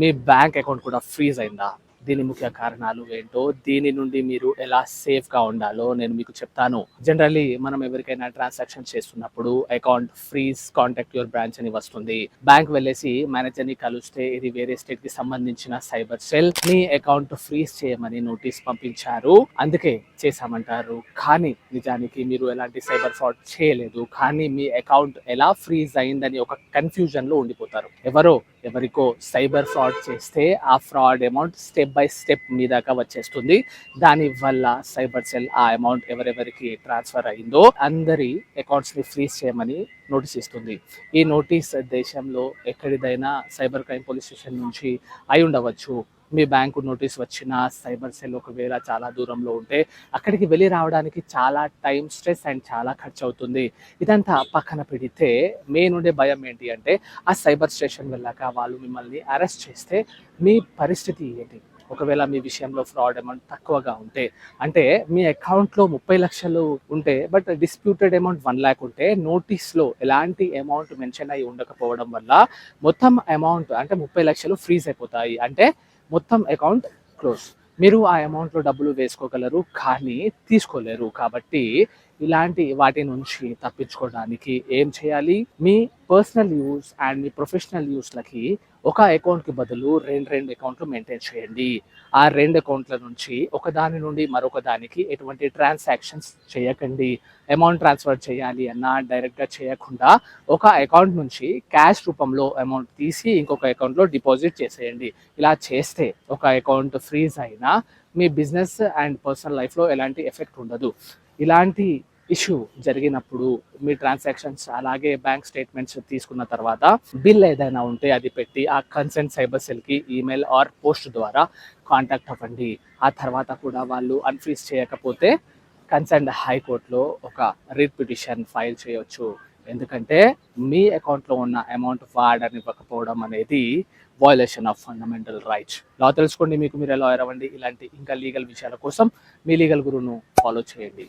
మీ bank account కూడా freeze అయిందా? దీని ముఖ్య కారణాలు ఏంటో, దీని నుండి మీరు ఎలా సేఫ్గా ఉండాలో నేను మీకు చెప్తాను. జనరల్లీ మనం ఎవరికైనా ట్రాన్సాక్షన్ చేస్తున్నప్పుడు account freeze, contact your branch అని వస్తుంది. బ్యాంక్ వెళ్ళేసి మేనేజర్ని కలిస్తే ఇది వేరే స్టేట్ కి సంబంధించిన cyber sell me account freeze చేయమని నోటీస్ పంపించారు, అందుకే చేశామంటారు. కానీ నిజానికి మీరు ఎలాంటి సైబర్ ఫ్రాడ్ చేయలేదు, కానీ మీ అకౌంట్ ఎలా ఫ్రీజ్ అయిందని ఒక కన్ఫ్యూజన్ లో ఉండిపోతారు. ఎవరికో సైబర్ ఫ్రాడ్ చేస్తే ఆ fraud amount step by step మీ దాకా వచ్చేస్తుంది. దానివల్ల సైబర్ సెల్ ఆ అమౌంట్ ఎవరెవరికి ట్రాన్స్ఫర్ అయిందో అందరి అకౌంట్స్ ని ఫ్రీజ్ చేయమని నోటీస్ ఇస్తుంది. ఈ నోటీస్ దేశంలో ఎక్కడిదైనా సైబర్ క్రైమ్ పోలీస్ స్టేషన్ నుంచి అయి ఉండవచ్చు. మీ బ్యాంకు నోటీస్ వచ్చిన సైబర్ సెల్ ఒకవేళ చాలా దూరంలో ఉంటే అక్కడికి వెళ్ళి రావడానికి చాలా టైం, స్ట్రెస్ అండ్ చాలా ఖర్చు అవుతుంది. ఇదంతా పక్కన పెడితే మెయిన్ ఉండే భయం ఏంటి అంటే ఆ సైబర్ స్టేషన్ వెళ్ళాక వాళ్ళు మిమ్మల్ని అరెస్ట్ చేస్తే మీ పరిస్థితి ఏంటి? ఒకవేళ మీ విషయంలో ఫ్రాడ్ అమౌంట్ తక్కువగా ఉంటే, అంటే మీ అకౌంట్లో 30 లక్షలు ఉంటే బట్ డిస్ప్యూటెడ్ అమౌంట్ 1 lakh ఉంటే నోటీస్లో ఎలాంటి అమౌంట్ మెన్షన్ అయి ఉండకపోవడం వల్ల మొత్తం అమౌంట్ అంటే 30 లక్షలు ఫ్రీజ్ అయిపోతాయి. అంటే మొత్తం అకౌంట్ క్లోజ్. మీరు ఆ అమౌంట్లో డబ్బులు వేసుకోగలరు కానీ తీసుకోలేరు. కాబట్టి ఇలాంటి వాటి నుంచి తప్పించుకోవడానికి ఏం చేయాలి? మీ పర్సనల్ యూస్ అండ్ మీ ప్రొఫెషనల్ యూస్లకి ఒక అకౌంట్కి బదులు రెండు అకౌంట్లు మెయింటైన్ చేయండి. ఆ 2 అకౌంట్ల నుంచి ఒకదాని నుండి మరొక దానికి ఎటువంటి ట్రాన్సాక్షన్స్ చేయకండి. అమౌంట్ ట్రాన్స్ఫర్ చేయాలి అన్నా డైరెక్ట్గా చేయకుండా ఒక అకౌంట్ నుంచి క్యాష్ రూపంలో అమౌంట్ తీసి ఇంకొక అకౌంట్లో డిపాజిట్ చేసేయండి. ఇలా చేస్తే ఒక అకౌంట్ ఫ్రీజ్ అయినా మీ బిజినెస్ అండ్ పర్సనల్ లైఫ్లో ఎలాంటి ఎఫెక్ట్ ఉండదు. ఇలాంటి ఇష్యూ జరిగినప్పుడు మీ ట్రాన్సాక్షన్స్ అలాగే బ్యాంక్ స్టేట్మెంట్స్ తీసుకున్న తర్వాత బిల్ ఏదైనా ఉంటే అది పెట్టి ఆ కన్సర్న్ సైబర్ సెల్కి ఈమెయిల్ ఆర్ పోస్ట్ ద్వారా కాంటాక్ట్ అవ్వండి. ఆ తర్వాత కూడా వాళ్ళు అన్ఫ్రీజ్ చేయకపోతే కన్సర్న్ హైకోర్టులో ఒక రిట్ పిటిషన్ ఫైల్ చేయొచ్చు. ఎందుకంటే మీ అకౌంట్లో ఉన్న అమౌంట్ వాడనివ్వకపోవడం అనేది వయలేషన్ ఆఫ్ ఫండమెంటల్ రైట్స్. లా తెలుసుకోండి, మీకు మీరే లాయర్ అవ్వండి. ఇలాంటి ఇంకా లీగల్ విషయాల కోసం మీ లీగల్ గురువును ఫాలో చేయండి.